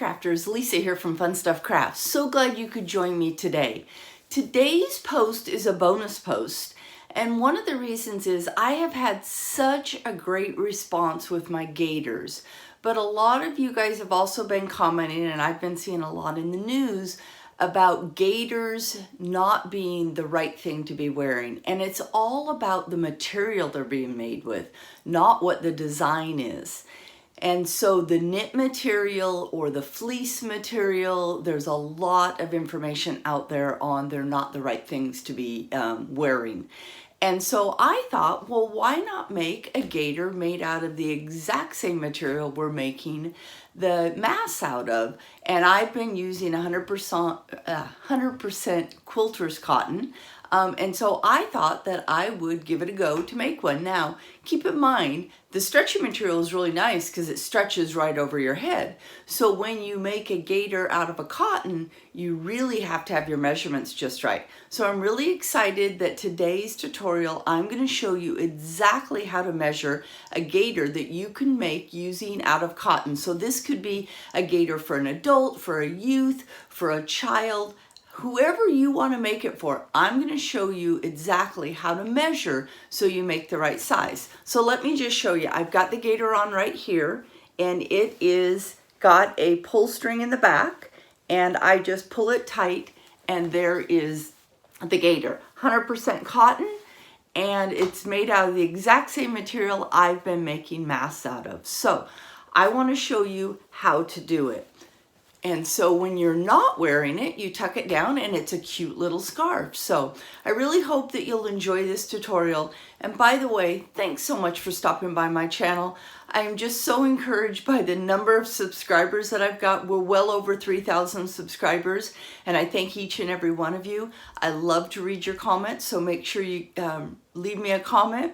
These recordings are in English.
Crafters, Lisa here from Fun Stuff Crafts. So glad you could join me today. Today's post is a bonus post, and one of the reasons is I have had such a great response with my gaiters, but a lot of you guys have also been commenting, and I've been seeing a lot in the news about gaiters not being the right thing to be wearing. And it's all about the material they're being made with, not what the design is. And so the knit material or the fleece material, there's a lot of information out there on they're not the right things to be wearing. And so I thought, well, why not make a gaiter made out of the exact same material we're making the masks out of? And I've been using 100% quilter's cotton. And so I thought that I would give it a go to make one. Now, keep in mind, the stretchy material is really nice because it stretches right over your head. So when you make a gaiter out of a cotton, you really have to have your measurements just right. So I'm really excited that today's tutorial, I'm going to show you exactly how to measure a gaiter that you can make using out of cotton. So this could be a gaiter for an adult, for a youth, for a child, whoever you want to make it for. I'm going to show you exactly how to measure so you make the right size. So let me just show you. I've got the gaiter on right here, and it is got a pull string in the back, and I just pull it tight, and there is the gaiter. 100% cotton, and it's made out of the exact same material I've been making masks out of. So I want to show you how to do it. And so when you're not wearing it, you tuck it down and it's a cute little scarf. So I really hope that you'll enjoy this tutorial. And by the way, thanks so much for stopping by my channel. I am just so encouraged by the number of subscribers that I've got. We're well over 3,000 subscribers, and I thank each and every one of you. I love to read your comments, so make sure you leave me a comment.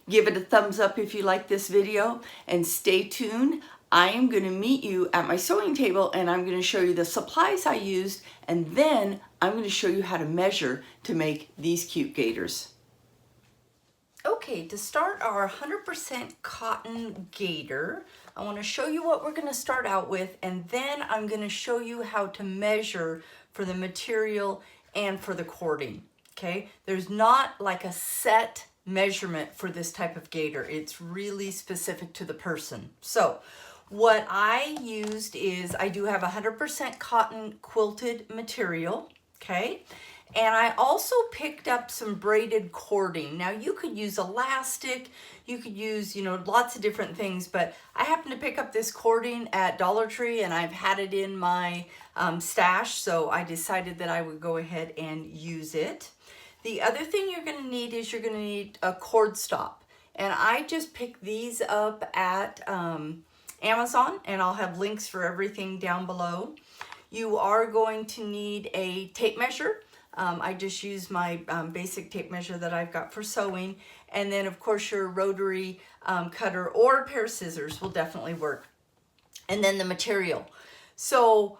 Give it a thumbs up if you like this video, and stay tuned. I am going to meet you at my sewing table, and I'm going to show you the supplies I used, and then I'm going to show you how to measure to make these cute gaiters. Okay, to start our 100% cotton gaiter, I want to show you what we're going to start out with, and then I'm going to show you how to measure for the material and for the cording. Okay, there's not like a set measurement for this type of gaiter. It's really specific to the person. So what I used is, I do have 100% cotton quilted material, okay? And I also picked up some braided cording. Now you could use elastic, you could use, lots of different things, but I happened to pick up this cording at Dollar Tree, and I've had it in my stash, so I decided that I would go ahead and use it. The other thing you're gonna need is you're gonna need a cord stop. And I just picked these up at Amazon, and I'll have links for everything down below. You are going to need a tape measure. I just use my basic tape measure that I've got for sewing. And then of course your rotary cutter or a pair of scissors will definitely work. And then the material. So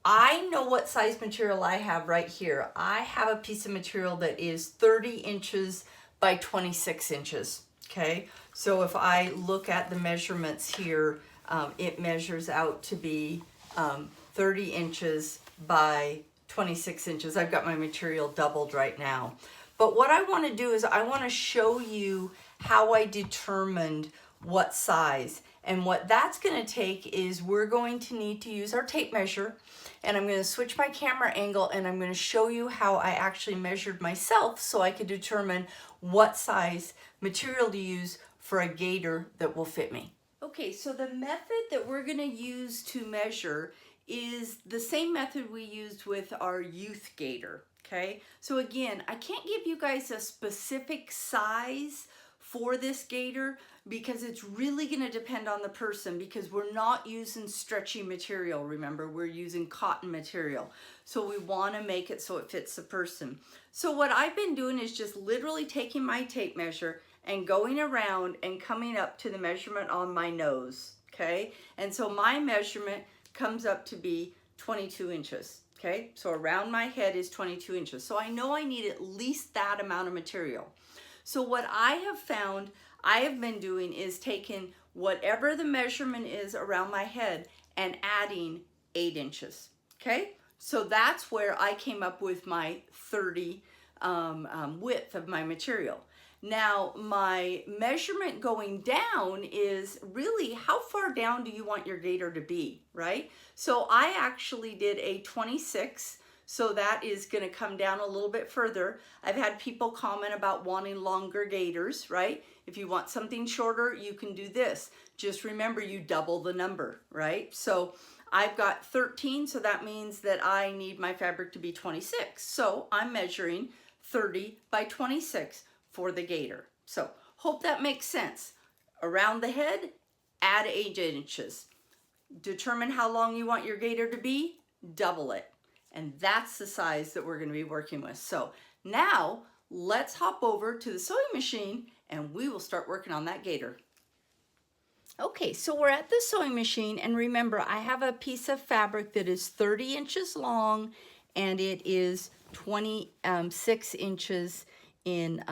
I know what size material I have right here. I have a piece of material that is 30 inches by 26 inches. Okay, so if I look at the measurements here, it measures out to be 30 inches by 26 inches. I've got my material doubled right now. But what I want to do is I want to show you how I determined what size. And what that's going to take is we're going to need to use our tape measure. And I'm going to switch my camera angle, and I'm going to show you how I actually measured myself so I could determine what size material to use for a gaiter that will fit me. Okay, so the method that we're going to use to measure is the same method we used with our youth gaiter, okay? So again, I can't give you guys a specific size for this gaiter because it's really going to depend on the person, because we're not using stretchy material. Remember, we're using cotton material. So we want to make it so it fits the person. So what I've been doing is just literally taking my tape measure and going around and coming up to the measurement on my nose, okay? And so my measurement comes up to be 22 inches, okay? So around my head is 22 inches. So I know I need at least that amount of material. So what I have found I have been doing is taking whatever the measurement is around my head and adding 8 inches, okay? So that's where I came up with my 30 width of my material. Now, my measurement going down is really how far down do you want your gaiter to be, right? So I actually did a 26, so that is going to come down a little bit further. I've had people comment about wanting longer gaiters, right? If you want something shorter, you can do this. Just remember, you double the number, right? So I've got 13, so that means that I need my fabric to be 26. So I'm measuring 30 by 26 for the gaiter. So hope that makes sense. Around the head, add 8 inches. Determine how long you want your gaiter to be, double it. And that's the size that we're going to be working with. So now let's hop over to the sewing machine and we will start working on that gaiter. Okay, so we're at the sewing machine, and remember, I have a piece of fabric that is 30 inches long and it is 26 inches in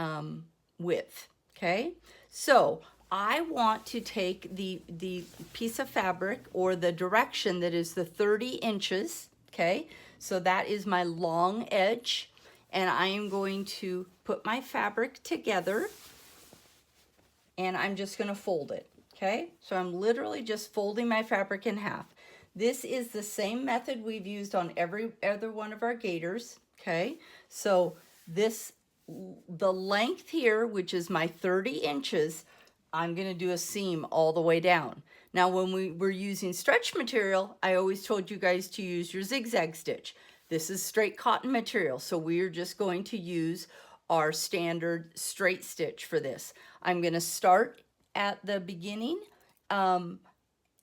width, okay? So I want to take the piece of fabric, or the direction that is the 30 inches, okay? So that is my long edge, and I am going to put my fabric together and I'm just going to fold it, okay? So I'm literally just folding my fabric in half. This is the same method we've used on every other one of our gaiters, okay? So the length here, which is my 30 inches, I'm going to do a seam all the way down. Now, when we were using stretch material, I always told you guys to use your zigzag stitch. This is straight cotton material, so we are just going to use our standard straight stitch for this. I'm going to start at the beginning. I'm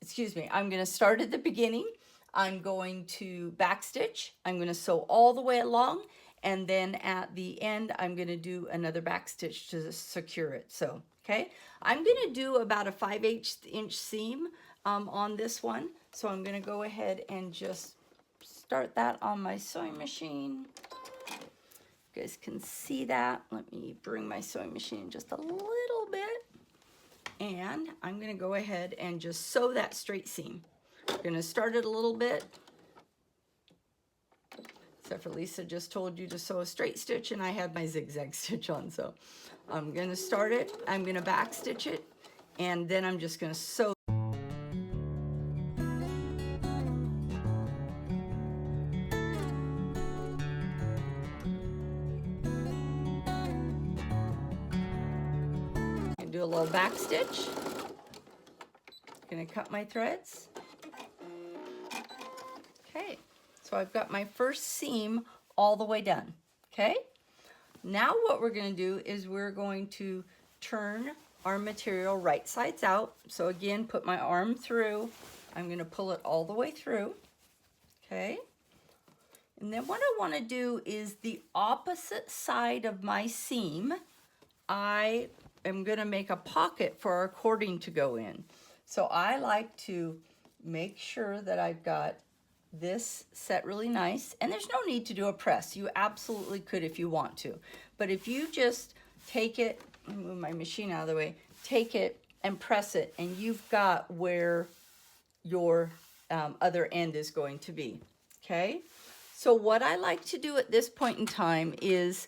going to start at the beginning. I'm going to backstitch. I'm going to sew all the way along, and then at the end, I'm going to do another backstitch to secure it. So, okay, I'm going to do about a 5/8 inch seam on this one. So I'm going to go ahead and just start that on my sewing machine. You guys can see that. Let me bring my sewing machine just a little bit. And I'm going to go ahead and just sew that straight seam. I'm going to start it a little bit. Except for Lisa just told you to sew a straight stitch and I had my zigzag stitch on. So I'm going to start it. I'm going to back stitch it. And then I'm just going to sew. Do a little back stitch. Gonna cut my threads. Okay, so I've got my first seam all the way done. Okay, now what we're gonna do is we're going to turn our material right sides out. So again, put my arm through. I'm gonna pull it all the way through. Okay, and then what I want to do is the opposite side of my seam, I am going to make a pocket for our cording to go in. So I like to make sure that I've got this set really nice, and there's no need to do a press. You absolutely could if you want to, but if you just take it, move my machine out of the way, take it and press it, and you've got where your other end is going to be. Okay, so what I like to do at this point in time is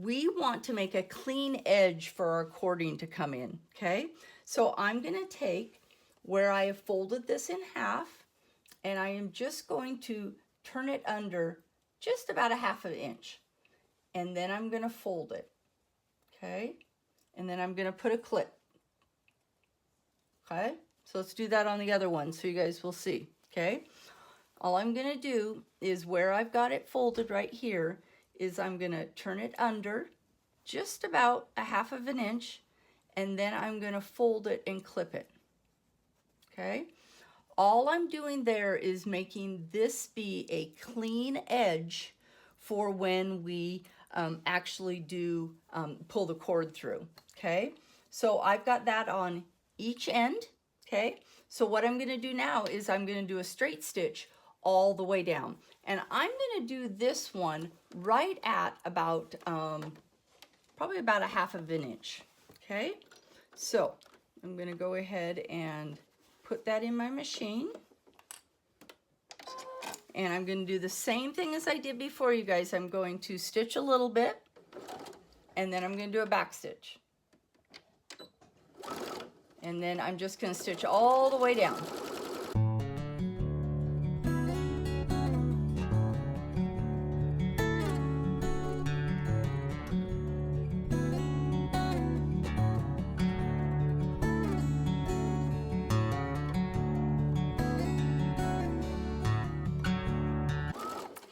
we want to make a clean edge for our cording to come in, okay? So I'm going to take where I have folded this in half, and I am just going to turn it under just about a 1/2 inch. And then I'm going to fold it, okay? And then I'm going to put a clip, okay? So let's do that on the other one so you guys will see, okay? All I'm going to do is where I've got it folded right here, is I'm going to turn it under just about a 1/2 inch, and then I'm going to fold it and clip it. Okay? All I'm doing there is making this be a clean edge for when we actually do pull the cord through. Okay? So I've got that on each end. Okay? So what I'm going to do now is I'm going to do a straight stitch all the way down. And I'm going to do this one right at about, probably about a 1/2 inch. Okay, so I'm going to go ahead and put that in my machine. And I'm going to do the same thing as I did before, you guys. I'm going to stitch a little bit, and then I'm going to do a back stitch. And then I'm just going to stitch all the way down.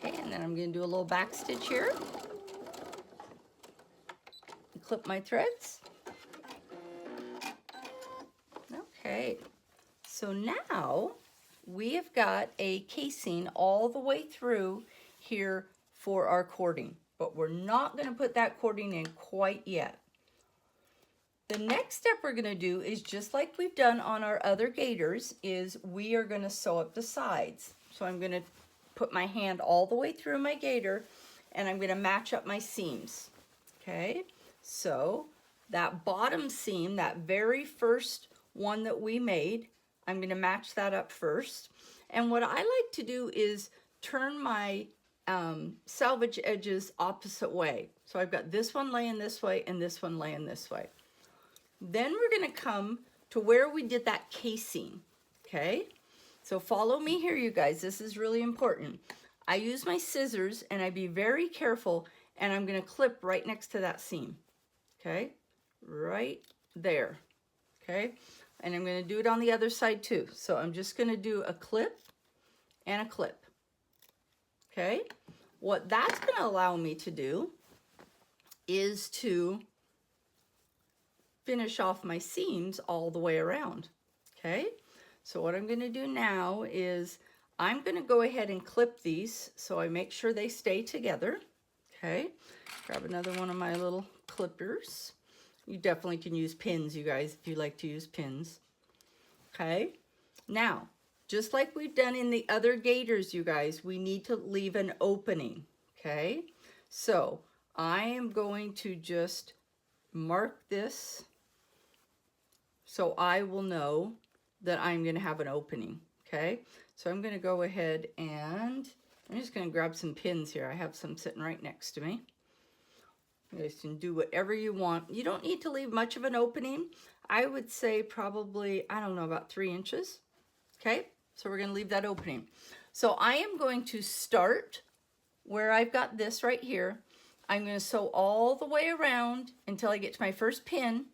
Okay, and then I'm going to do a little back stitch here. Clip my threads. Okay, so now we have got a casing all the way through here for our cording, but we're not going to put that cording in quite yet. The next step we're going to do is just like we've done on our other gaiters, is we are going to sew up the sides. So I'm going to put my hand all the way through my gaiter, and I'm going to match up my seams. Okay, so that bottom seam, that very first one that we made, I'm going to match that up first. And what I like to do is turn my salvage edges opposite way. So I've got this one laying this way and this one laying this way. Then we're going to come to where we did that casing. Okay, so follow me here, you guys. This is really important. I use my scissors and I be very careful, and I'm going to clip right next to that seam. Okay, right there. Okay, and I'm going to do it on the other side too. So I'm just going to do a clip and a clip. Okay, what that's going to allow me to do is to finish off my seams all the way around. Okay, so what I'm going to do now is I'm going to go ahead and clip these so I make sure they stay together. Okay, grab another one of my little clippers. You definitely can use pins, you guys, if you like to use pins. Okay, now, just like we've done in the other gaiters, you guys, we need to leave an opening. Okay, so I am going to just mark this so I will know that I'm going to have an opening. Okay, so I'm going to go ahead and I'm just going to grab some pins here. I have some sitting right next to me. You guys can do whatever you want. You don't need to leave much of an opening. I would say probably, I don't know, about 3 inches. Okay, so we're going to leave that opening. So I am going to start where I've got this right here. I'm going to sew all the way around until I get to my first pin.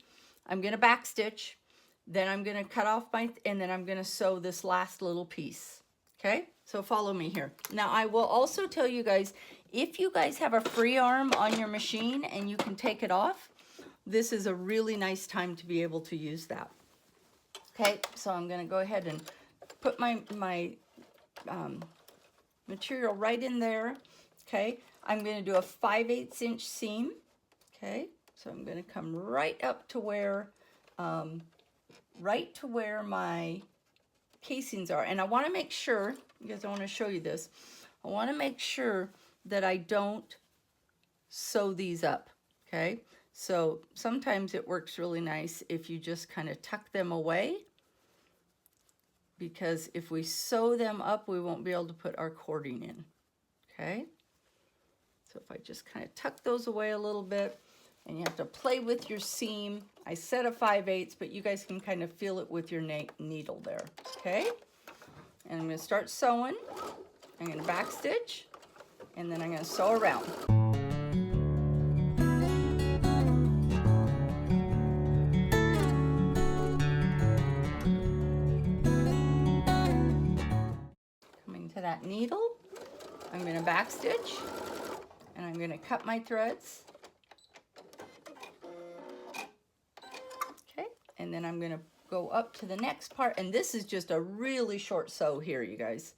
I'm going to back stitch. Then I'm going to cut off and then I'm going to sew this last little piece. Okay, so follow me here. Now I will also tell you guys, if you guys have a free arm on your machine and you can take it off, this is a really nice time to be able to use that. Okay, so I'm going to go ahead and put my material right in there. Okay, I'm going to do a 5/8 inch seam. Okay, so I'm going to come right up to where my casings are. And I want to make sure, because I want to show you this, I want to make sure that I don't sew these up. Okay, so sometimes it works really nice if you just kind of tuck them away, because if we sew them up, we won't be able to put our cording in. Okay, so if I just kind of tuck those away a little bit, and you have to play with your seam. I said a 5/8, but you guys can kind of feel it with your needle there. Okay, and I'm going to start sewing. I'm going to back stitch, and then I'm going to sew around. Coming to that needle, I'm going to back stitch, and I'm going to cut my threads. Okay, and then I'm going to go up to the next part, and this is just a really short sew here, you guys.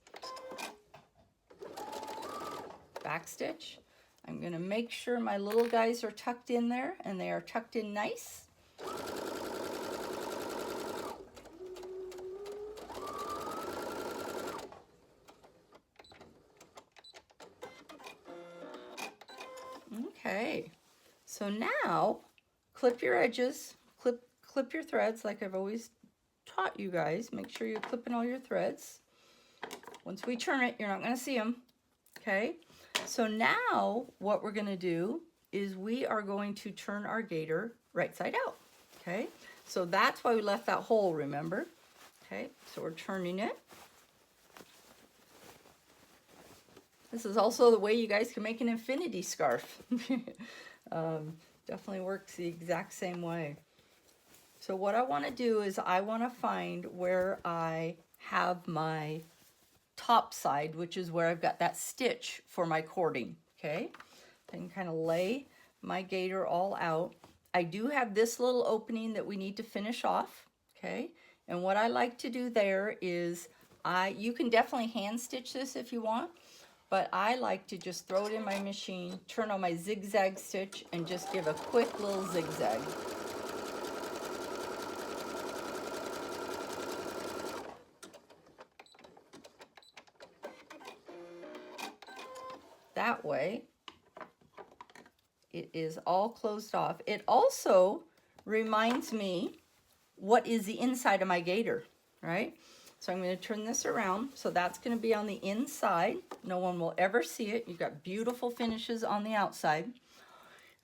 Back stitch. I'm going to make sure my little guys are tucked in there, and they are tucked in nice. Okay, so now clip your edges, clip your threads like I've always taught you guys. Make sure you're clipping all your threads. Once we turn it, you're not going to see them. Okay, so now what we're going to do is we are going to turn our gaiter right side out. Okay, so that's why we left that hole, remember? Okay, so we're turning it. This is also the way you guys can make an infinity scarf. Definitely works the exact same way. So what I want to do is I want to find where I have my top side, which is where I've got that stitch for my cording. Okay, I can kind of lay my gaiter all out. I do have this little opening that we need to finish off. Okay, and what I like to do there is you can definitely hand stitch this if you want, but I like to just throw it in my machine, turn on my zigzag stitch, and just give a quick little zigzag. That way, it is all closed off. It also reminds me what is the inside of my gaiter, right? So I'm going to turn this around. So that's going to be on the inside. No one will ever see it. You've got beautiful finishes on the outside.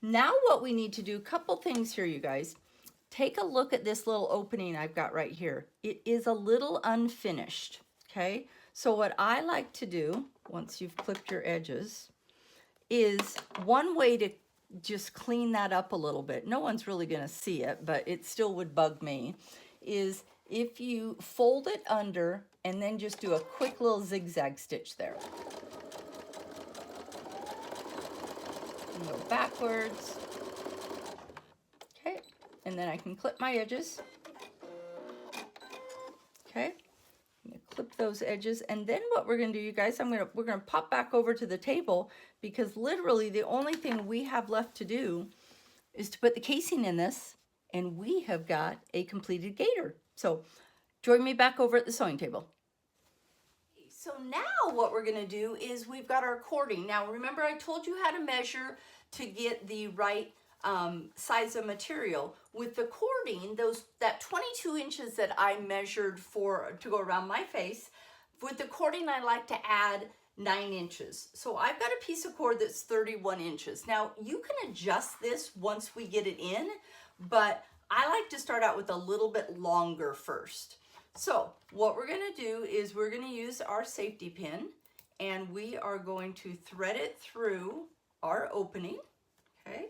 Now what we need to do, a couple things here, you guys. Take a look at this little opening I've got right here. It is a little unfinished, okay? So what I like to do, once you've clipped your edges, is one way to just clean that up a little bit. No one's really going to see it, but it still would bug me, is if you fold it under and then just do a quick little zigzag stitch there. And go backwards. Okay, and then I can clip my edges. Okay, I'm gonna clip those edges, and then what we're gonna do, you guys, we're gonna pop back over to the table, because literally the only thing we have left to do is to put the casing in this, and we have got a completed gaiter. So join me back over at the sewing table. So now what we're gonna do is we've got our cording. Now remember I told you how to measure to get the right size of material. With the cording, that 22 inches that I measured to go around my face, with the cording I like to add 9 inches. So I've got a piece of cord that's 31 inches. Now you can adjust this once we get it in, but I like to start out with a little bit longer first. So what we're going to do is we're going to use our safety pin, and we are going to thread it through our opening. Okay,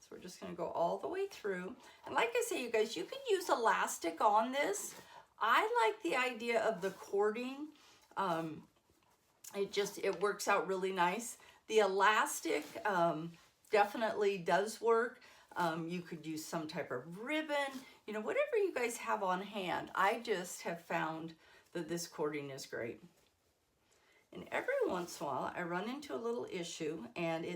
so we're just going to go all the way through. And like I say, you guys, you can use elastic on this. I like the idea of the cording. It works out really nice. The elastic definitely does work. You could use some type of ribbon, whatever you guys have on hand. I just have found that this cording is great. And every once in a while, I run into a little issue, and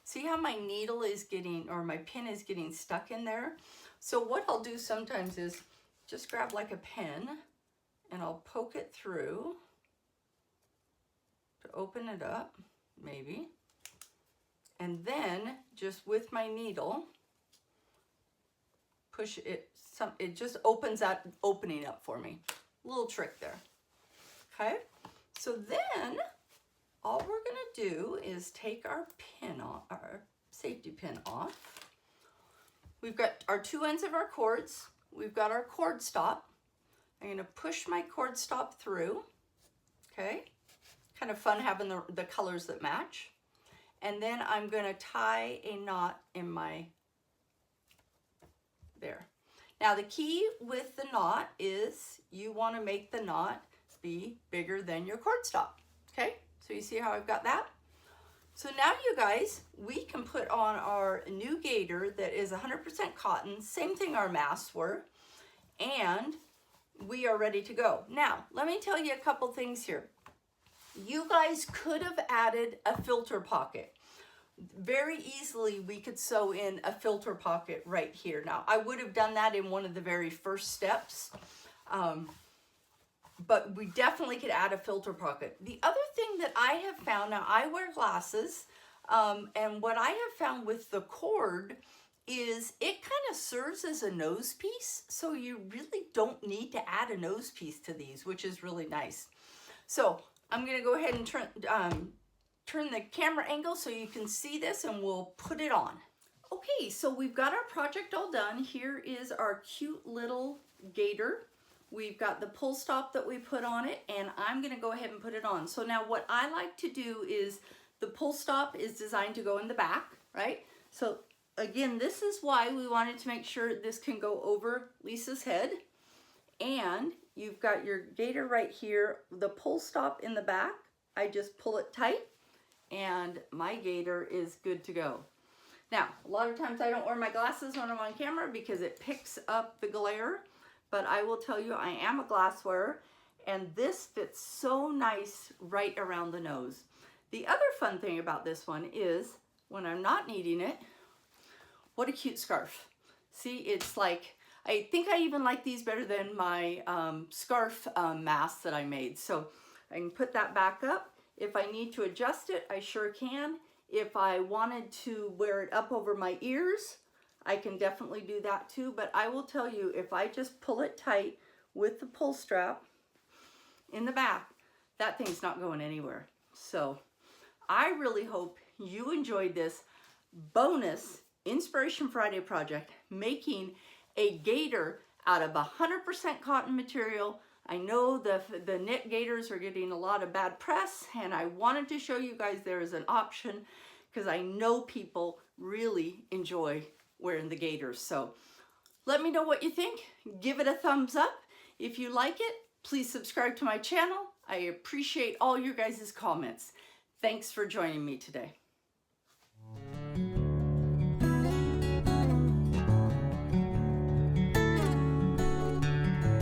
see how my needle is getting, or my pin is getting stuck in there? So what I'll do sometimes is just grab like a pen, and I'll poke it through to open it up, maybe. And then just with my needle, push it, it just opens that opening up for me. Little trick there. Okay, so then all we're gonna do is take our pin off, our safety pin off. We've got our two ends of our cords. We've got our cord stop. I'm gonna push my cord stop through. Okay, kind of fun having the colors that match. And then I'm gonna tie a knot in there. Now the key with the knot is you want to make the knot be bigger than your cord stop. Okay, so you see how I've got that? So now you guys, we can put on our new gaiter that is 100% cotton, same thing our masks were, and we are ready to go. Now, let me tell you a couple things here. You guys could have added a filter pocket. Very easily we could sew in a filter pocket right here. Now I would have done that in one of the very first steps, but we definitely could add a filter pocket. The other thing that I have found, now I wear glasses, and what I have found with the cord is it kind of serves as a nose piece, so you really don't need to add a nose piece to these, which is really nice. So I'm gonna go ahead and turn the camera angle so you can see this, and we'll put it on. Okay, so we've got our project all done. Here is our cute little gaiter. We've got the pull stop that we put on it, and I'm gonna go ahead and put it on. So now what I like to do is, the pull stop is designed to go in the back, right? So again, this is why we wanted to make sure this can go over Lisa's head. And you've got your gaiter right here, the pull stop in the back. I just pull it tight and my gaiter is good to go. Now, a lot of times I don't wear my glasses when I'm on camera because it picks up the glare, but I will tell you I am a glass wearer, and this fits so nice right around the nose. The other fun thing about this one is when I'm not needing it, what a cute scarf. See, it's like, I think I even like these better than my scarf mask that I made. So I can put that back up. If I need to adjust it, I sure can. If I wanted to wear it up over my ears, I can definitely do that too. But I will tell you, if I just pull it tight with the pull strap in the back, that thing's not going anywhere. So I really hope you enjoyed this bonus Inspiration Friday project, making a gaiter out of 100% cotton material. I know the knit gaiters are getting a lot of bad press, and I wanted to show you guys there is an option because I know people really enjoy wearing the gaiters. So let me know what you think. Give it a thumbs up. If you like it, please subscribe to my channel. I appreciate all your guys' comments. Thanks for joining me today.